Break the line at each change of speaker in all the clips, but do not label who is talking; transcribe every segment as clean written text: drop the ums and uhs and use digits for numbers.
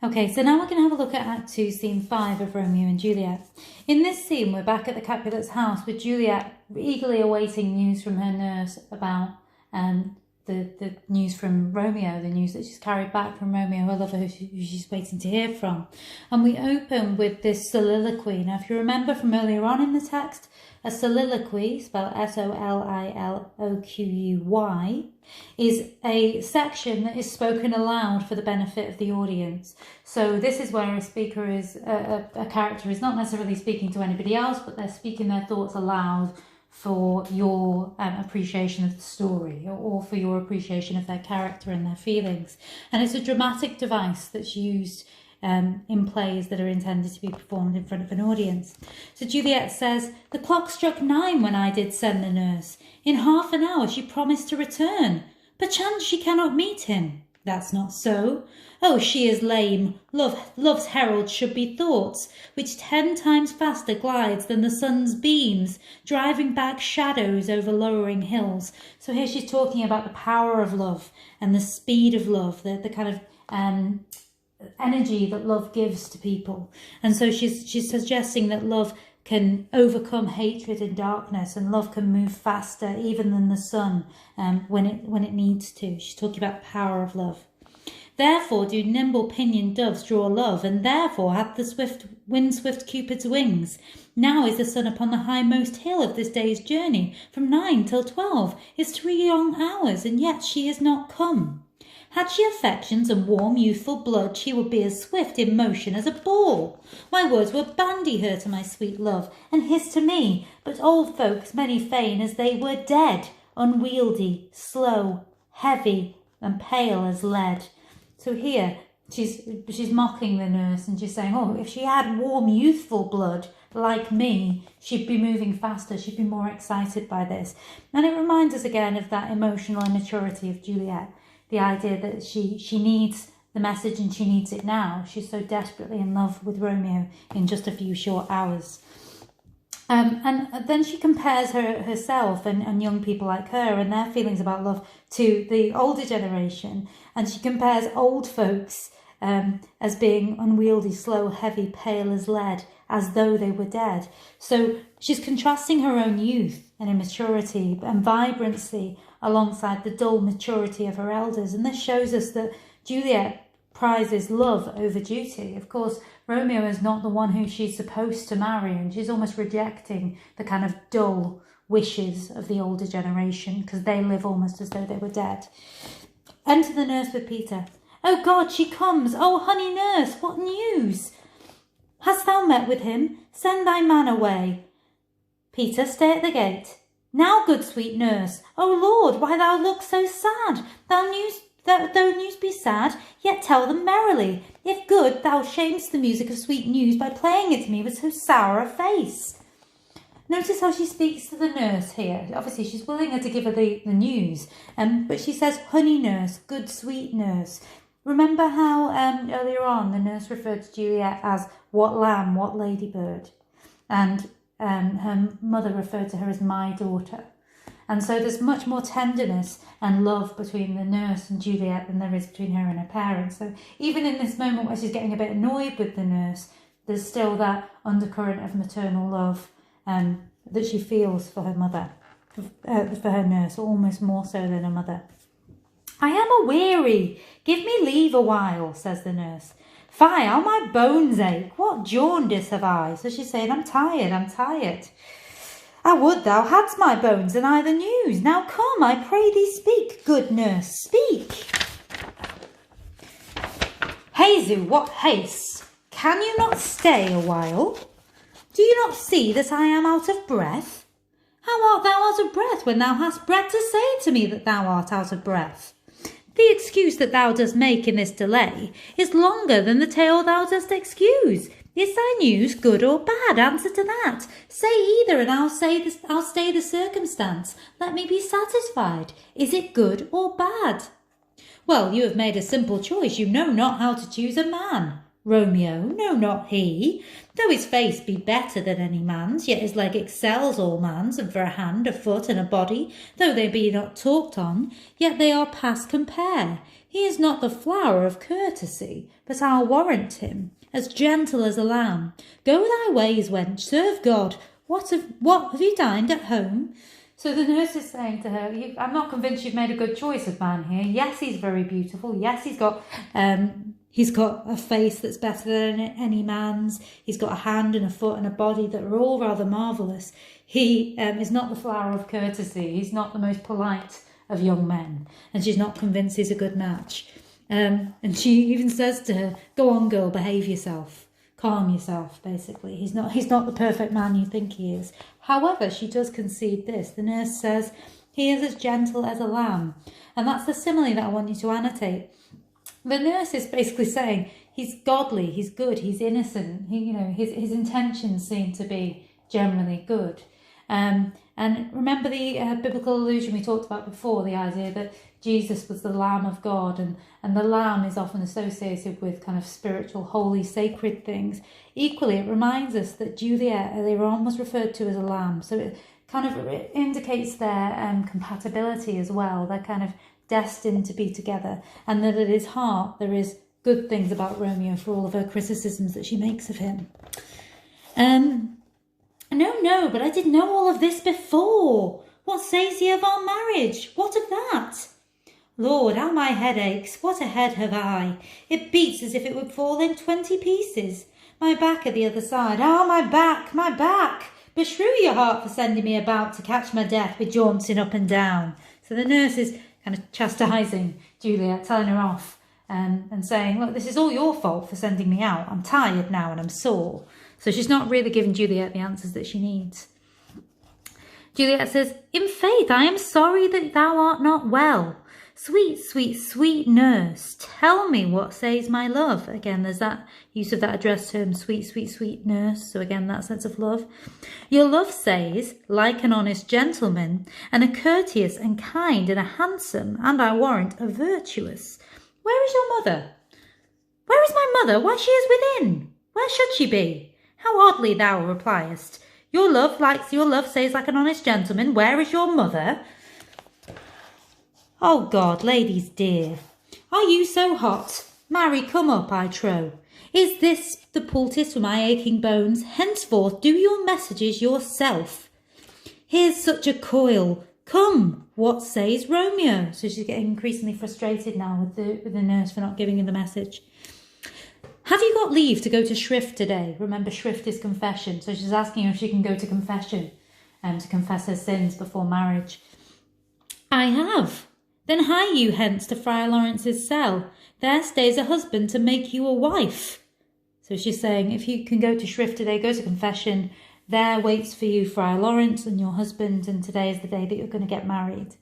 Okay, so now we're going to have a look at Act 2, Scene 5 of Romeo and Juliet. In this scene, we're back at the Capulets' house with Juliet eagerly awaiting news from her nurse about the news from Romeo, the news that she's carried back from Romeo, her lover, who she's waiting to hear from. And we open with this soliloquy. Now, if you remember from earlier on in the text, a soliloquy, spelled soliloquy, is a section that is spoken aloud for the benefit of the audience. So this is where a speaker is, a character is not necessarily speaking to anybody else, but they're speaking their thoughts aloud for your appreciation of the story, or for your appreciation of their character and their feelings. And it's a dramatic device that's used in plays that are intended to be performed in front of an audience. So Juliet says, "The clock struck 9 when I did send the nurse. In half an hour she promised to return. Perchance she cannot meet him. That's not so. Oh, she is lame. Love's herald should be thoughts, which 10 times faster glides than the sun's beams, driving back shadows over lowering hills." So here she's talking about the power of love and the speed of love, the kind of energy that love gives to people. And so she's suggesting that love can overcome hatred and darkness, and love can move faster even than the sun when it needs to. She's talking about the power of love. "Therefore do nimble pinioned doves draw love, and therefore hath the wind-swift Cupid's wings. Now is the sun upon the hindmost hill of this day's journey. From 9 till 12 is 3 long hours, and yet she is not come. Had she affections and warm youthful blood, she would be as swift in motion as a ball. My words would bandy her to my sweet love, and his to me, but old folks many feign as they were dead, unwieldy, slow, heavy, and pale as lead." So here she's mocking the nurse, and she's saying, oh, if she had warm youthful blood like me, she'd be moving faster, she'd be more excited by this. And it reminds us again of that emotional immaturity of Juliet. The idea that she needs the message and she needs it now. She's so desperately in love with Romeo in just a few short hours. And then she compares herself and young people like her and their feelings about love to the older generation. And she compares old folks as being unwieldy, slow, heavy, pale as lead, as though they were dead. So she's contrasting her own youth and immaturity and vibrancy alongside the dull maturity of her elders. And this shows us that Juliet prizes love over duty. Of course, Romeo is not the one who she's supposed to marry, and she's almost rejecting the kind of dull wishes of the older generation, because they live almost as though they were dead. Enter the nurse with Peter. "Oh God, she comes! Oh honey nurse, what news? Hast thou met with him? Send thy man away." "Peter, stay at the gate." "Now, good sweet nurse. O Lord, why thou look so sad? Though news be sad, yet tell them merrily. If good, thou shamest the music of sweet news by playing it to me with so sour a face." Notice how she speaks to the nurse here. Obviously, she's willing her to give her the news, but she says, honey nurse, good sweet nurse. Remember how earlier on the nurse referred to Juliet as what lamb, what ladybird, and her mother referred to her as my daughter. And so there's much more tenderness and love between the nurse and Juliet than there is between her and her parents. So even in this moment where she's getting a bit annoyed with the nurse, there's still that undercurrent of maternal love that she feels for her mother, for her nurse, almost more so than her mother. "I am a-weary. Give me leave a while," says the nurse. "Fie, how my bones ache. What jaundice have I?" So she's saying, I'm tired. "I would thou hadst my bones and I the news. Now come, I pray thee speak, good nurse, speak." "Jesu, what haste! Can you not stay a while? Do you not see that I am out of breath? How art thou out of breath when thou hast breath to say to me that thou art out of breath? The excuse that thou dost make in this delay is longer than the tale thou dost excuse. Is thy news good or bad? Answer to that. Say either, and I'll stay the circumstance. Let me be satisfied. Is it good or bad?" "Well, you have made a simple choice. You know not how to choose a man." Romeo, no, not he. Though his face be better than any man's, yet his leg excels all man's, and for a hand, a foot, and a body, though they be not talked on, yet they are past compare. He is not the flower of courtesy, but I'll warrant him, as gentle as a lamb. Go thy ways, wench, serve God. What, have you dined at home? So the nurse is saying to her, I'm not convinced you've made a good choice of man here. Yes, he's very beautiful. Yes, he's got a face that's better than any man's. He's got a hand and a foot and a body that are all rather marvellous. He is not the flower of courtesy. He's not the most polite of young men. And she's not convinced he's a good match. And she even says to her, go on, girl, behave yourself. Calm yourself, basically. He's not the perfect man you think he is. However, she does concede this. The nurse says, he is as gentle as a lamb. And that's the simile that I want you to annotate. The nurse is basically saying he's godly, he's good, he's innocent. His intentions seem to be generally good. And remember the biblical allusion we talked about before, the idea that Jesus was the Lamb of God, and the lamb is often associated with kind of spiritual, holy, sacred things. Equally, it reminds us that Juliet earlier on was referred to as a lamb. So it indicates their compatibility as well. They're kind of destined to be together, and that at his heart there is good things about Romeo for all of her criticisms that she makes of him. No, but I did know all of this before. What says ye of our marriage? What of that? Lord, how my head aches. What a head have I. It beats as if it would fall in 20 pieces. My back at the other side. Ah, my back, my back. Beshrew your heart for sending me about to catch my death with jaunting up and down. So the nurse is kind of chastising Juliet, telling her off, and saying, look, this is all your fault for sending me out. I'm tired now and I'm sore. So she's not really giving Juliet the answers that she needs. Juliet says, in faith, I am sorry that thou art not well. Sweet, sweet, sweet nurse, tell me what says my love. Again, there's that use of that address term, sweet, sweet, sweet nurse. So again, that sense of love. Your love says, like an honest gentleman, and a courteous and kind and a handsome, and I warrant a virtuous. Where is your mother? Where is my mother? Why, she is within. Where should she be? How oddly thou repliest. Your love says like an honest gentleman. Where is your mother? Oh God, ladies dear, are you so hot? Marry, come up, I trow. Is this the poultice for my aching bones? Henceforth do your messages yourself. Here's such a coil. Come, what says Romeo? So she's getting increasingly frustrated now with the nurse for not giving her the message. Have you got leave to go to shrift today? Remember, shrift is confession. So she's asking her if she can go to confession to confess her sins before marriage. I have. Then hie you hence to Friar Lawrence's cell. There stays a husband to make you a wife. So she's saying, if you can go to shrift today, go to confession. There waits for you Friar Lawrence and your husband, and today is the day that you're going to get married.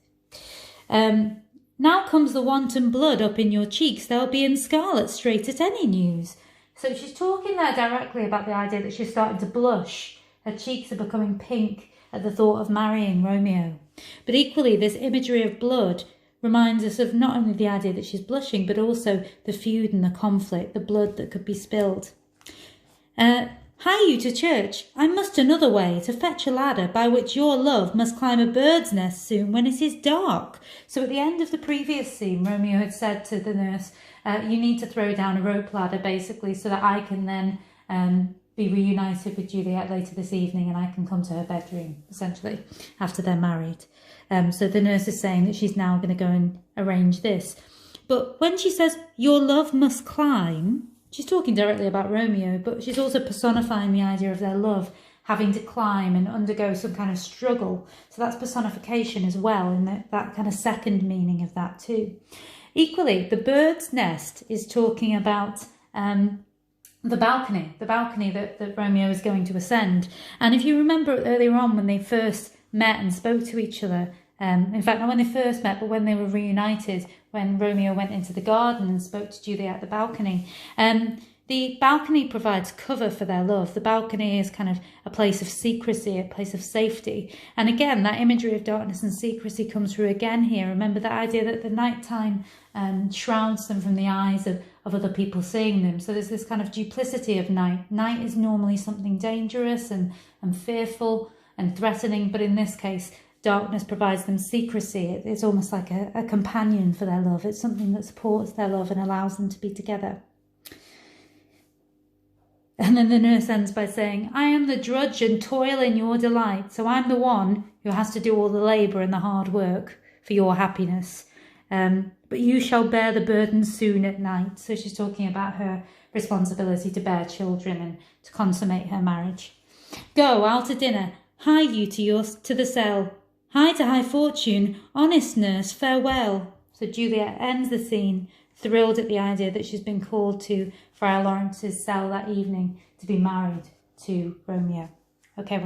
Now comes the wanton blood up in your cheeks. They'll be in scarlet straight at any news. So she's talking there directly about the idea that she's starting to blush. Her cheeks are becoming pink at the thought of marrying Romeo. But equally, this imagery of blood reminds us of not only the idea that she's blushing, but also the feud and the conflict, the blood that could be spilled. Hie you to church. I must another way to fetch a ladder by which your love must climb a bird's nest soon when it is dark. So at the end of the previous scene, Romeo had said to the nurse, you need to throw down a rope ladder basically so that I can then be reunited with Juliet later this evening and I can come to her bedroom, essentially, after they're married. So the nurse is saying that she's now going to go and arrange this. But when she says, your love must climb, she's talking directly about Romeo, but she's also personifying the idea of their love having to climb and undergo some kind of struggle. So that's personification as well, in that kind of second meaning of that too. Equally, the bird's nest is talking about the balcony that Romeo is going to ascend. And if you remember earlier on when they first met and spoke to each other, in fact, not when they first met, but when they were reunited, when Romeo went into the garden and spoke to Juliet at the balcony, The balcony provides cover for their love. The balcony is kind of a place of secrecy, a place of safety. And again, that imagery of darkness and secrecy comes through again here. Remember that idea that the nighttime shrouds them from the eyes of other people seeing them. So there's this kind of duplicity of night. Night is normally something dangerous and fearful and threatening, but in this case, darkness provides them secrecy. It's almost like a companion for their love. It's something that supports their love and allows them to be together. And then the nurse ends by saying, I am the drudge and toil in your delight. So I'm the one who has to do all the labour and the hard work for your happiness. But you shall bear the burden soon at night. So she's talking about her responsibility to bear children and to consummate her marriage. Go out to dinner. Hie you to the cell. Hie to high fortune. Honest nurse, farewell. So Juliet ends the scene, thrilled at the idea that she's been called to Friar Lawrence's cell that evening to be married to Romeo. Okay.